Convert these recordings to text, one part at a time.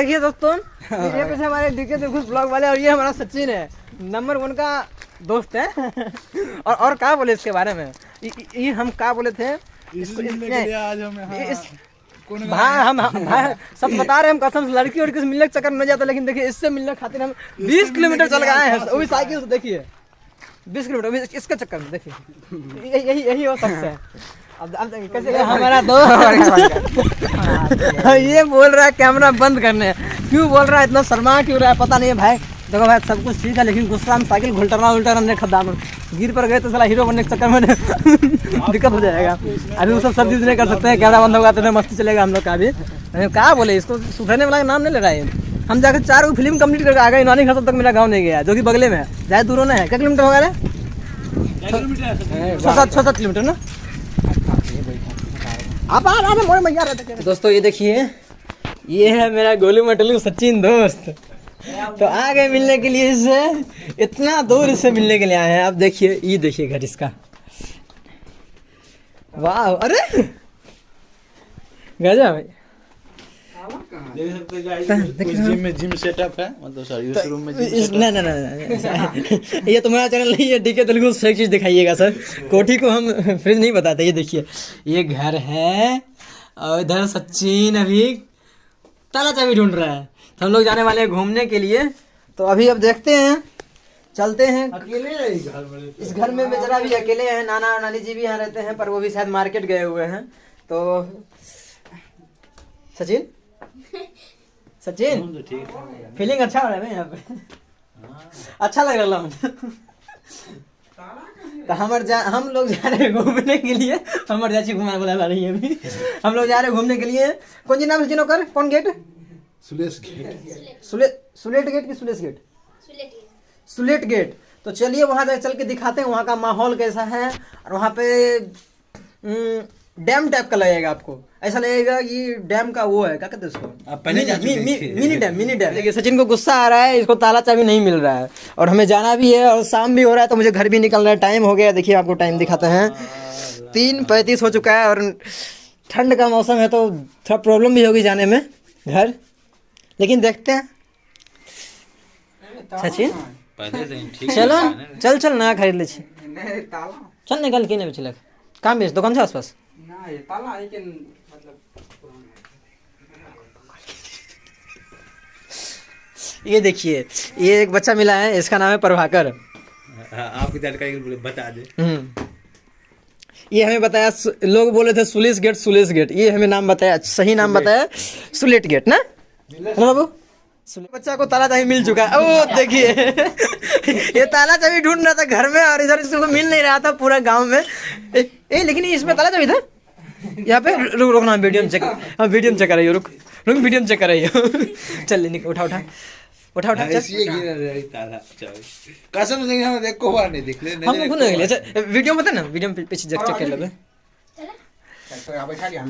देखिए दोस्तों, ये पीछे हमारे डीके दिलखुश ब्लॉग वाले और ये हमारा सचिन है, नंबर 1 का दोस्त है। और क्या बोले इसके बारे में, ये हम क्या बोले थे आज हम भाई सब बता रहे हैं, हम कसम से लड़की और किसी मिलने के चक्कर में नहीं जाता, लेकिन देखिए इससे मिलने खातिर हम 20 किलोमीटर चल गए हैं, वो भी साइकिल से। देखिए 20 किलोमीटर इसके चक्कर में, देखिए यही हो सकता है। अब कैसे हमारा दोस्त ये बोल रहा है कैमरा बंद करने, क्यों बोल रहा है, इतना शर्मा क्यों रहा है पता नहीं है भाई। देखो भाई सब कुछ ठीक है, लेकिन गुस्सा में साइकिल घुलटना नहीं खद्दा में गिर पर गए तो साला हीरो बनने के चक्कर में दिक्कत हो जाएगा। अभी वो सब चीज़ नहीं कर सकते हैं, कैमरा बंद होगा तो मस्ती चलेगा हम लोग का। अभी क्या बोले, इसको सुधरने वाला नाम नहीं ले रहा है। हम जाकर 4 फिल्म कंप्लीट करके आ गए, नानी घर तक मेरा गाँव नहीं गया, जो कि बगले में है, ज़्यादा दूर होना है। क्या किलोमीटर होगा रे? 6-7 किलोमीटर ना। आप दोस्तों ये देखिए, ये है मेरा गोलू मटलू सचिन दोस्त। तो आ गए मिलने के लिए इससे, इतना दूर इससे मिलने के लिए आए हैं। आप देखिए, ये देखिए घर इसका, वाह, अरे गजब भाई, देख सकते हैं जिम सेटअप है, मतलब सर इस रूम में नहीं ये तुम्हारा चैनल नहीं है, डीके दिलखुश एक चीज दिखाइएगा सर, कोठी को हम फ्रिज नहीं बताते। ये देखिए ये घर है, और इधर सचिन अभी ताला चाबी ढूंढ रहा है। तो हम लोग जाने वाले हैं घूमने के लिए, तो अभी अब देखते हैं, चलते हैं। अकेले इस घर में बेचारा भी अकेले हैं, नाना और नानी जी भी यहाँ रहते हैं, पर वो भी शायद मार्केट गए हुए हैं। तो सचिन फीलिंग अच्छा हो रहा है यहाँ पे, अच्छा लग रहा है। तो हम लोग जा रहे हैं घूमने के लिए, हमारे चाची घुमा बुला रही है अभी। हम लोग जा रहे हैं घूमने के लिए। कौन जी नाम है सचिन? कौन गेट? सुलेट गेट की सुलेट गेट? सुलेट गेट। तो चलिए वहाँ जाकर चल के दिखाते हैं वहाँ का माहौल कैसा है। और वहाँ पे डैम टाइप का लगेगा, आपको ऐसा लगेगा कि डैम का वो है, क्या कहते हैं उसको, मिनी डैम। देखिए सचिन को गुस्सा आ रहा है, इसको ताला चाबी नहीं मिल रहा है, और हमें जाना भी है, और शाम भी हो रहा है, तो मुझे घर भी निकलना है, टाइम हो गया। देखिए आपको टाइम दिखाते हैं, 3:35 हो चुका है, और ठंड का मौसम है, तो थोड़ा प्रॉब्लम भी होगी जाने में घर, लेकिन देखते हैं। सचिन चल ना खरीद ले, चल निकल के नहीं चल काम बेच दुकान से आसपास। ये देखिए, ये एक बच्चा मिला है, इसका नाम है प्रभाकर। आपकी जानकारी बता दे। ये हमें बताया, लोग बोले थे सुलेश गेट, ये हमें नाम बताया, सही नाम बताया सुलेट गेट ना बाबू। बच्चा को ताला चाबी मिल चुका है। ओ देखिए ये ताला चाबी ढूंढ रहा था घर में, और इधर इसको मिल नहीं रहा था पूरा गांव में। लेकिन इसमें ताला चाबी था यहाँ पे। रुकना, वीडियो में चेक, हाँ वीडियो में चेक कर रही हो, रुक वीडियो में चेक कर रही हो। चल निकल, उठा कसम से हम देखो बार नहीं दिख ले, हम लोग नहीं। अच्छा वीडियो में ना, वीडियो में पीछे चेक कर लेंगे।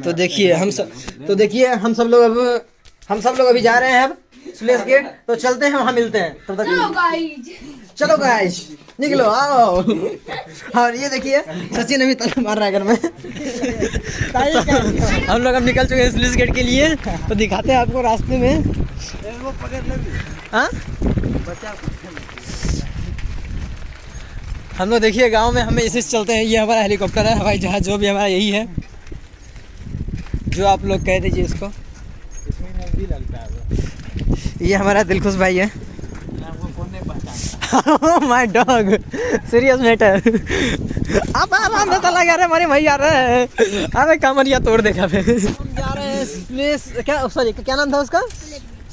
तो देखिए हम सब लोग अभी जा रहे हैं अब सुलेश गेट, तो चलते हैं, वहाँ मिलते हैं। तब तक चलो गाइस निकलो, आओ। और ये देखिए सचिन अभी ताला मार रहा है घर में। हम लोग अब निकल चुके हैं सुलेश गेट के लिए, तो दिखाते हैं आपको रास्ते में। हाँ हम लोग देखिए गांव में हमें इसी से चलते हैं। ये हमारा हेलीकॉप्टर है, हवाई जहाज, जो भी हमारा यही है, जो आप लोग कह दीजिए इसको। ये हमारा दिलखुश भाई है। My dog, serious matter. अब आराम से चला गया रे हमारे भाई, आ रहे हैं। अरे कमरिया तोड़ देखा। हम जा रहे हैं प्लेस, क्या नाम था उसका?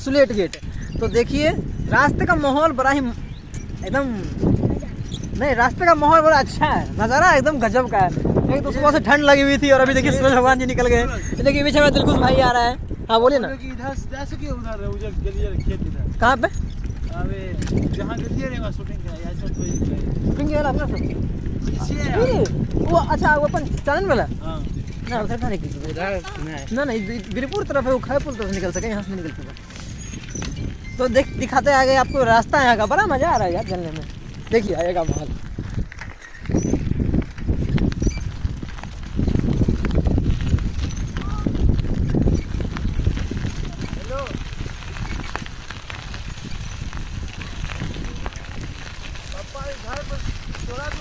सुलेट गेट। तो देखिए रास्ते का माहौल बड़ा ही एकदम, नहीं रास्ते का माहौल बड़ा अच्छा है, नज़ारा एकदम गजब का है। एक तो सुबह से ठंड लगी हुई थी, और अभी देखिए सूरज भगवान जी निकल गए। देखिए पीछे में दिलखुश भाई आ रहा है। हाँ बोलिए ना। कहाँ पे? वो अच्छा, वो अपन चालन वाला ना, उधर कहाँ निकल ना, नहीं बीरपुर तरफ है, वो खैरपुर तरफ निकल सके, यहाँ से निकल सके। तो दिखाते आगे आपको रास्ता यहाँ का, बड़ा मजा आ रहा है यार चलने में। देखिए आएगा माहौल।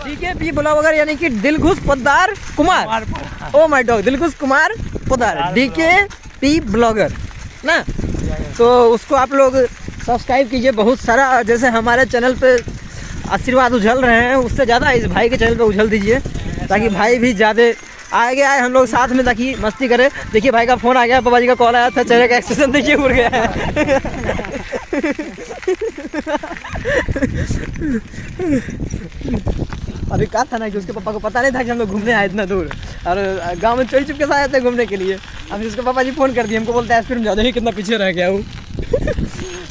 डीकेपी ब्लॉगर यानी कि Dilkhush Poddar Kumar. Oh my dog, Dilkhush Kumar Poddar, DKP blogger ना। तो उसको आप लोग सब्सक्राइब कीजिए। बहुत सारा जैसे हमारे चैनल पे आशीर्वाद उछल रहे हैं, उससे ज़्यादा इस भाई के चैनल पे उछल दीजिए, ताकि भाई भी ज़्यादा आगे आए, हम लोग साथ में ताकि मस्ती करें। देखिए भाई का फ़ोन आ गया, बाबा जी का कॉल आया था, चेहरे का एक्सप्रेशन देखिए उड़ गया है। अभी कहा था ना कि उसके पापा को पता नहीं था कि हम लोग घूमने आए इतना दूर, और गांव में चोरी चुपके से आए थे घूमने के लिए। अभी उसके पापा जी फ़ोन कर दिए हमको, बोलते हैं आइसक्रीम ज़्यादा ही कितना पीछे रह गया वो।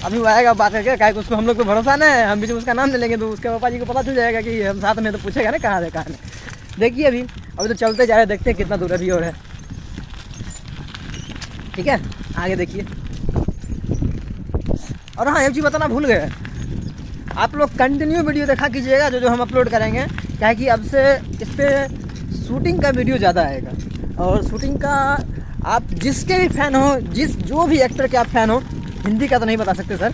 अभी वो आएगा बात करके, क्या उसको हम लोग पे भरोसा नहीं है, हम बीच में उसका नाम ले लेंगे तो उसके पापा जी को पता चल जाएगा कि हम साथ में, तो पूछेगा ना कहाँ है कहाँ नहीं। देखिए अभी तो चलते जा रहे, देखते हैं कितना दूर अभी और है। ठीक है, आगे देखिए। और हाँ, एक चीज़ बताना भूल गए, आप लोग कंटिन्यू वीडियो देखा कीजिएगा जो हम अपलोड करेंगे, क्या कि अब से इस पर शूटिंग का वीडियो ज़्यादा आएगा। और शूटिंग का आप जिसके भी फ़ैन हो, जो भी एक्टर के आप फ़ैन हो, हिंदी का तो नहीं बता सकते सर,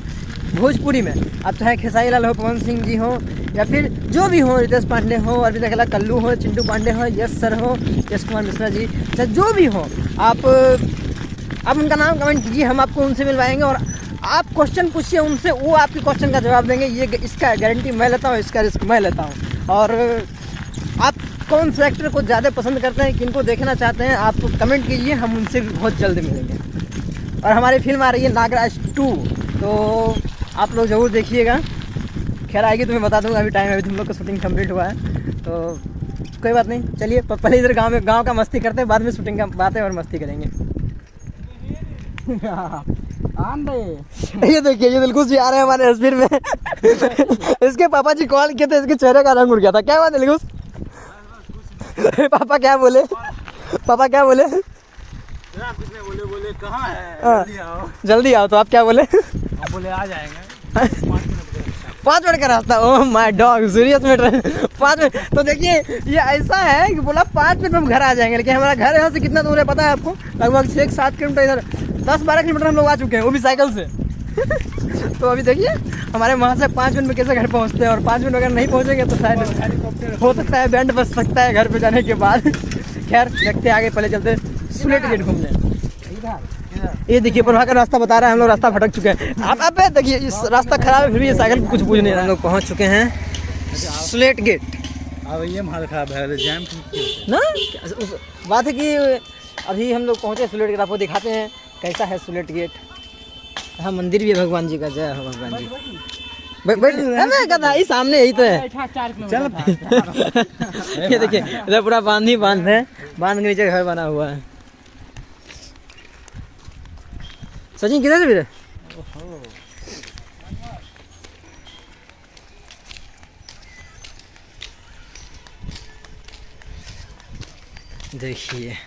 भोजपुरी में आप चाहे खेसारी लाल हो, पवन सिंह जी हो, या फिर जो भी हो, रितेश पांडे हो, अरविंद अकेला, कल्लू हो, चिंटू पांडे हो, यश सर हो, यश कुमार मिश्रा जी, चाहे जो भी हो, आप उनका नाम कमेंट कीजिए, हम आपको उनसे मिलवाएंगे। और आप क्वेश्चन पूछिए उनसे, वो आपके क्वेश्चन का जवाब देंगे। ये इसका गारंटी मैं लेता हूँ, इसका रिस्क मैं लेता हूँ। और आप कौन से एक्टर को ज़्यादा पसंद करते हैं, किनको देखना चाहते हैं, आप कमेंट कीजिए, हम उनसे भी बहुत जल्द मिलेंगे। और हमारी फिल्म आ रही है नागराज 2, तो आप लोग ज़रूर देखिएगा। खैर आएगी तो मैं बता दूंगा, अभी टाइम है, अभी तुम लोग का शूटिंग कंप्लीट हुआ है, तो कोई बात नहीं। चलिए पहले इधर गांव का मस्ती करते हैं, बाद में शूटिंग का बातें और मस्ती करेंगे। ये देखिए, ये दिलखुश जी आ रहे हैं हमारे तस्वीर में। इसके पापा जी कॉल किए थे, इसके चेहरे का रंग उड़ गया था। क्या बात है दिलखुश? पापा क्या बोले? पापा क्या बोले? बोले कहाँ है, जल्दी आओ। तो आप क्या बोले? बोले आ जाएंगे 5 मिनट का रास्ता। ओह माय डॉग, सीरियस में 5 मिनट। तो देखिए ये ऐसा है कि बोला 5 मिनट में हम घर आ जाएंगे, लेकिन हमारा घर यहाँ से कितना दूर है पता है आपको? लगभग 6-7 किलोमीटर, इधर 10-12 किलोमीटर हम लोग आ चुके हैं, वो भी साइकिल से। तो अभी देखिए हमारे वहाँ से 5 मिनट में कैसे घर पहुँचते हैं, और 5 मिनट अगर नहीं पहुँचेंगे तो शायद हो सकता है बैंड बज सकता है घर पे जाने के बाद। खैर देखते आगे, पहले चलते सुलेट गेट घूमने। ये देखिए पर वहाँ का रास्ता बता रहा है, हम लोग रास्ता भटक चुके हैं। आप देखिए इस रास्ता खराब है, फिर भी ये साइकिल कुछ पूछ नहीं रहा। हम लोग पहुँच चुके हैं सुलेट गेट। अब ये माल खराब है, जैम ना बात है कि अभी हम लोग पहुँचे सुलेट गेट, आपको दिखाते हैं कैसा है सुलेट गेट। हाँ मंदिर भी है भगवान जी का, जय हो भगवान जी। बैठ सामने यही तो है। चल ये देखिए इधर पूरा बांध है, बांध के नीचे घर बना हुआ है। सचिन किधर से फिर? देखिए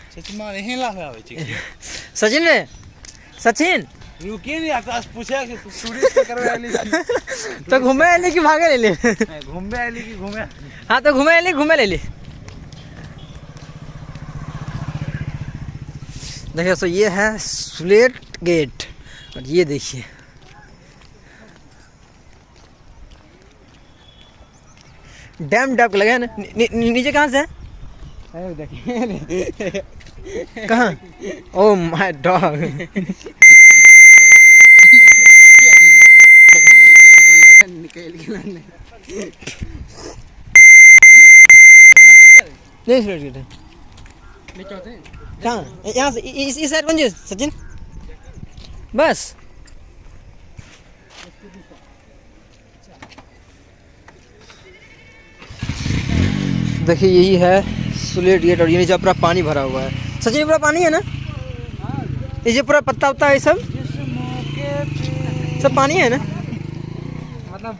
सचिन रे, सचिन रुकिए नहीं, आकाश पूछा कि टूरिस्ट करवा ली तो घूमे आली कि भागे ले ली? घूमे आली कि घूमे? हाँ तो घूमे ले ली। देखिए तो ये है सुलेट गेट, और ये देखिए डैम डैप लगे हैं ना। नीचे कहाँ से है? देखिए कहाँ? Oh my dog. नहीं सुलेट गेट है कहाँ? यहाँ से इस साइड कौन जी सचिन? बस देखिए यही है सुलेट गेट, और ये नीचे पूरा पानी भरा हुआ है। सचिन पूरा पानी है ना? ये पूरा पत्ता उत्ता है सब पानी है ना? मतलब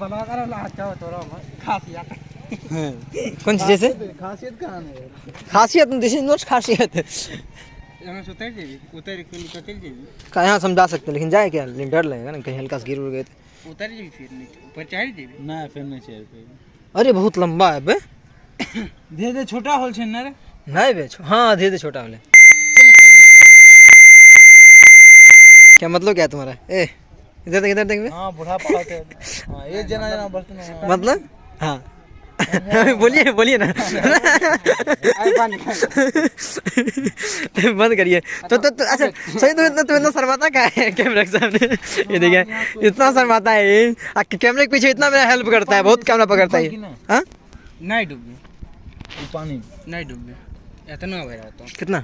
कौन सी जैसे खासियत कहाँ है? खासियत दिस इज नॉट खासियत। का यहाँ समझा सकते हैं, लेकिन जाए क्या, डर लगेगा ना कहीं हल्का से गिर उड़ गए तो। उतर जी फिर ऊपर चढ़ जी ना, फिर नहीं चढ़ पे। अरे बहुत लंबा है बे। धीरे धीरे छोटा होल छे ना रे? नहीं बे, हाँ धीरे धीरे छोटा होले। क्या मतलब क्या है तुम्हारा? ए इधर देख बे। हाँ बुढ़ापा होते हैं। हाँ ये जना बर्तन मतलब हाँ बोलिए बोलिए ना। बंद करिए। तो अच्छा सही, तो इतना शर्माता क्या है कैमरे के सामने? ये देखिए इतना शर्माता है ये, कैमरे के पीछे इतना मेरा हेल्प करता है, बहुत कैमरा पकड़ता है। हाँ नहीं डूबी पानी, नहीं डूबी, इतना हो रहा था। कितना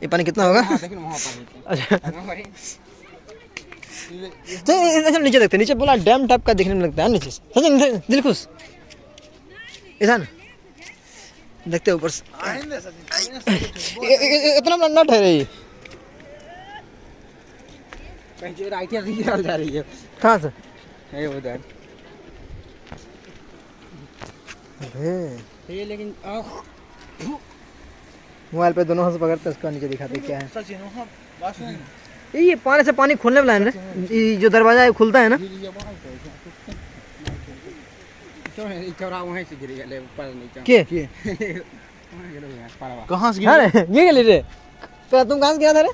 ये पानी कितना होगा? अच्छा चल नीचे देखते, नीचे बोला डैम टाइप का दिखने में लगता है नीचे से। सचिन दिल खुश ईशान देखते ऊपर से, इतना ना ठहरे ये जा रही है। कहाँ से? उधर ये लेकिन मोबाइल पे दोनों हाथ से पकड़ते हैं, उसका नीचे दिखाते क्या है। ये पानी से पानी खोलने वाला है ना, ये जो दरवाजा है खुलता है ना। के कहाँ से ये के लिए तो तुम कहाँ से गया था रे?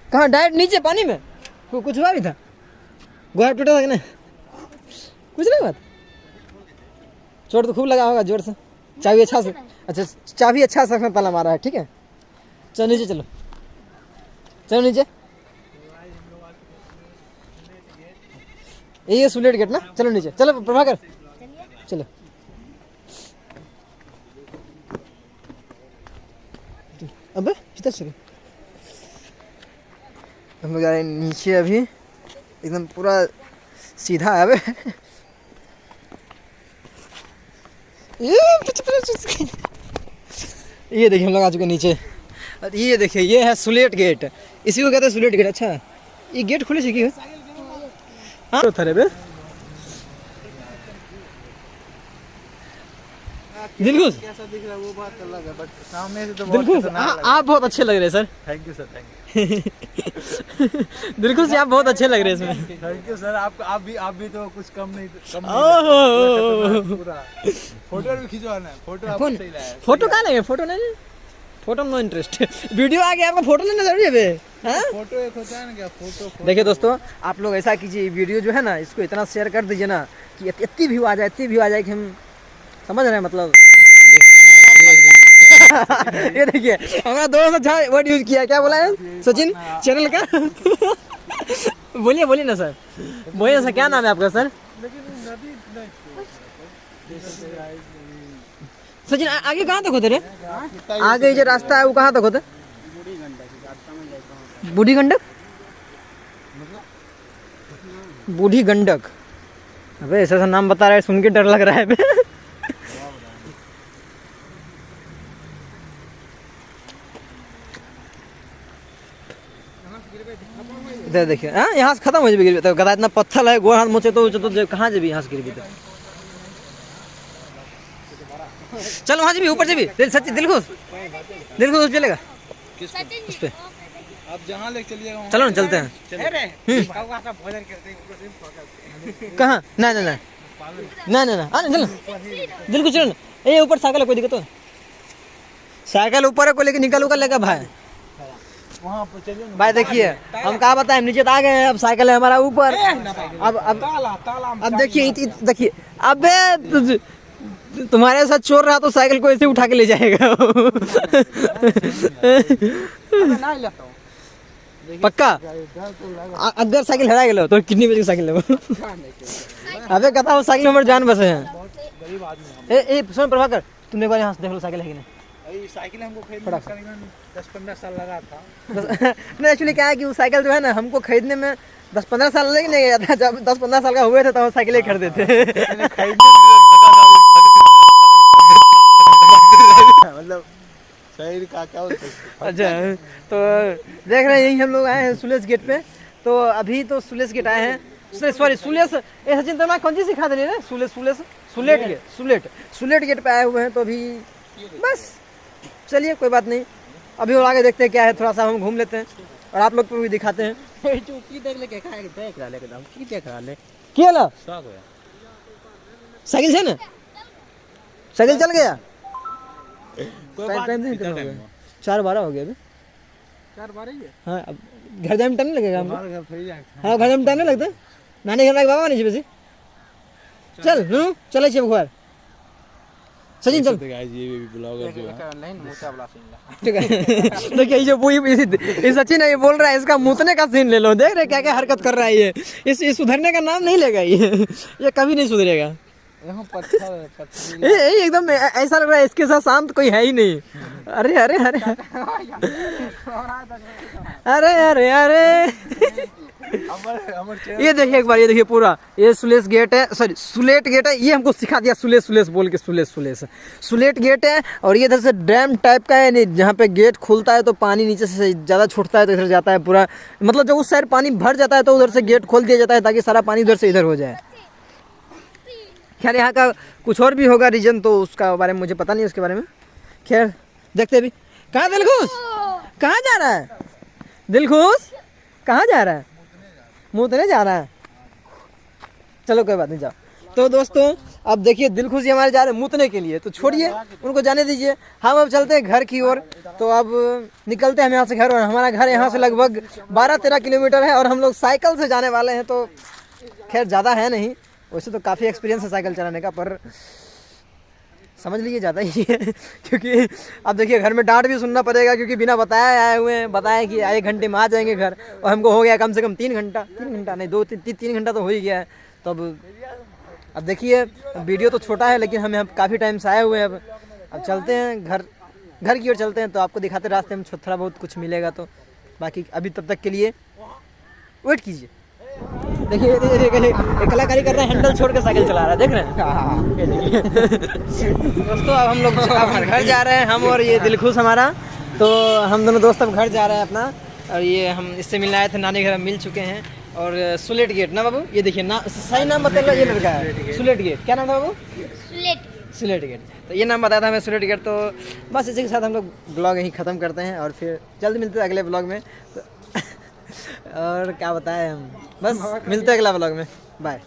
कहाँ? डायरेक्ट नीचे पानी में? कुछ हुआ भी था? गोहा टूटा था कि नहीं? कुछ नहीं बात, चोट तो खूब लगा होगा जोर से। चाबी अच्छा से, अच्छा चाबी अच्छा से ताला मारा है, ठीक है। चलो नीचे चलो, चलो नीचे। ये सुलेट गेट ना, चलो नीचे चलो प्रभाकर चलो। अबे कितना चलो हम लोग जा नीचे, अभी एकदम पूरा सीधा है। अबे ये देखिए हम लोग आ चुके नीचे। ये देखिए ये है सुलेट गेट, इसी को कहते हैं सुलेट गेट। अच्छा ये गेट खुले से क्यों? हाँ तो थरे बे दिलखुश कैसा दिख रहा है वो बात अलग है, बट सामने से तो दिलखुश आप बहुत अच्छे लग रहे हैं sir. Thank you sir, thank you. Dilkhush आप बहुत अच्छे लग रहे हैं इसमें। थैंक यू सर, आप भी तो कुछ कम नहीं पूरा फोटो भी खिंचवाना है। फोटो आप सही लाया है। फोटो कहाँ लेंगे? फोटो नहीं, फोटो नो इंटरेस्ट। वीडियो आ गया आपका, फोटो लेना जरूरी है बे। फोटो एक होता है ना क्या, फोटो। देखिए दोस्तों आप लोग ऐसा कीजिए, वीडियो जो है ना इसको इतना शेयर कर दीजिए ना कि इतनी व्यू आ जाए, इतनी व्यू आ जाए कि हम समझ रहे हैं मतलब। ये देखिए हमारा दोस्त अच्छा वर्ड यूज किया, क्या बोला है सचिन चैनल का? बोलिए बोलिए ना सर, बोलिए सर क्या नाम है आपका सर? सचिन आगे कहाँ तक होते रे? आगे जो रास्ता है वो कहाँ तक होता है? बूढ़ी गंडक, बूढ़ी गंडक। अबे ऐसा सा नाम बता रहा है, सुन के डर लग रहा है। इधर देखिए हाँ, यहाँ से खत्म हो जाए गिर, तो गदा इतना पत्थर है, गोड़ हाथ मोचे तो कहाँ जाबी यहाँ से गिर। चल वहाँ जाबी, ऊपर जाबी। सच्ची दिलखुश चलेगा उस पे? आप जहाँ ले चलिएगा चलो ना चलते हैं। कहाँ? ना ना ना ना ना ना चलो दिलखुश चलो ना। ये ऊपर साइकिल है, कोई दिक्कत हो? साइकिल ऊपर है, कोई लेके निकल उकल लेगा भाई। वहाँ पर चलिए भाई देखिए हम कहा बताएं, नीचे तो आ गए हैं, अब साइकिल है हमारा ऊपर। अब देखिए देखिए, अबे तुम्हारे साथ चोर रहा तो साइकिल को ऐसे उठा के ले जाएगा। पक्का अगर साइकिल हरा गया तो कितनी बजे साइकिल लेबो? अबे कहता हूँ साइकिल हमारे जान बसे हैं। ए सुन प्रभाकर, तुमने एक बार यहाँ से देख लो साइकिल है कि नहीं? साइकिल हमको खरीदने करीबन 10-15 साल लगा था। नहीं एक्चुअली क्या है कि वो साइकिल जो है ना हमको खरीदने में 10-15 साल लगे नहीं गया था। जब 10-15 साल का हुए थे तो हम साइकिल ही खरीदे थे। मतलब सही का क्या होता है। अच्छा तो देख रहे हैं यही हम लोग आए हैं सुलेश गेट पे। तो अभी तो सुलेश गेट आए हैं, सॉरी सुलेश सचिन तो कौन सी सिखा दे रहे? सुलेट गेट पे आए हुए हैं। तो अभी बस चलिए कोई बात नहीं, अभी और आगे देखते हैं क्या है, थोड़ा सा हम घूम लेते हैं और आप लोग को भी दिखाते हैं। साइकिल से ना साइकिल चल गया, 4:12 हो गया अभी। 4:12 ही है। हाँ अब घर जाने में टाइम नहीं लगेगा हमको। हमारे घर फ्री है। हाँ घर जाने में टाइम नहीं लगता, नानी घर में बाबा नहीं वैसे। चल चले बुखार सचिन चल। गाइस ये भी ब्लॉगर जो है ठीक है देखिए ये वो ये सचिन है, ये बोल रहा है इसका मुतने का सीन ले लो। देख रहे क्या क्या हरकत कर रहा है ये। इस सुधरने का नाम नहीं लेगा ये कभी नहीं सुधरेगा। ये एकदम ऐसा लग रहा है इसके साथ शांत कोई है ही नहीं। अरे अरे अरे अरे अरे अरे ये देखिए एक बार, ये देखिए पूरा ये सुलेस गेट है, सॉरी सुलेट गेट है। ये हमको सिखा दिया सुलेस बोल के, सुलेट गेट है। और ये इधर से डैम टाइप का है, जहाँ पे गेट खुलता है तो पानी नीचे से ज़्यादा छूटता है तो इधर जाता है पूरा, मतलब जब उस साइड पानी भर जाता है तो उधर से गेट खोल दिया जाता है ताकि सारा पानी उधर से इधर हो जाए। खैर यहाँ का कुछ और भी होगा रीजन, तो उसका बारे में मुझे पता नहीं उसके बारे में। खैर देखते अभी। कहाँ दिलखुश, कहाँ जा रहा है दिलखुश, कहाँ जा रहा है? मुतने जा रहा है। चलो कोई बात नहीं, जाओ। तो दोस्तों अब देखिए दिलखुश जी हमारे जा रहे हैं मुतने के लिए, तो छोड़िए उनको जाने दीजिए। हम अब चलते हैं घर की ओर। तो अब निकलते हैं हम यहाँ से घर, और हमारा घर यहाँ से लगभग 12-13 किलोमीटर है और हम लोग साइकिल से जाने वाले हैं। तो खैर ज़्यादा है नहीं, वैसे तो काफ़ी एक्सपीरियंस है साइकिल चलाने का, पर समझ लीजिए ज़्यादा ही है क्योंकि अब देखिए घर में डांट भी सुनना पड़ेगा, क्योंकि बिना बताए आए हुए हैं। बताया कि 1 घंटे में आ जाएंगे घर, और हमको हो गया कम से कम 3 घंटा नहीं 2-3 घंटा तो हो ही गया है। तो अब देखिए वीडियो तो छोटा है, लेकिन हम यहाँ काफ़ी टाइम से आए हुए हैं। अब चलते हैं घर की ओर चलते हैं, तो आपको दिखाते रास्ते में थोड़ा बहुत कुछ मिलेगा। तो बाकी अभी तब तक के लिए वेट कीजिए। देखिए ये कलाकारी कर रहा है, हैंडल छोड़ के साइकिल चला रहा है, देख रहे हैं। ये देखिए दोस्तों अब हम लोग घर जा रहे हैं, हम और ये दिलखुश हमारा। तो हम दोनों दोस्त अब घर जा रहे हैं अपना, और ये हम इससे मिलने आए थे, नानी घर मिल चुके हैं। और सुलेट गेट ना बाबू, ये देखिए ना, सही नाम बताया ये लड़का है, सुलेट गेट। क्या नाम था बाबू? सुलेट गेट। तो ये नाम बताया था हमें, सुलेट गेट। तो बस इसी के साथ हम लोग ब्लॉग यहीं ख़त्म करते हैं, और फिर जल्द मिलते हैं अगले ब्लॉग में। तो और क्या बताएं हम, बस मिलते हैं अगला ब्लॉग में। बाय।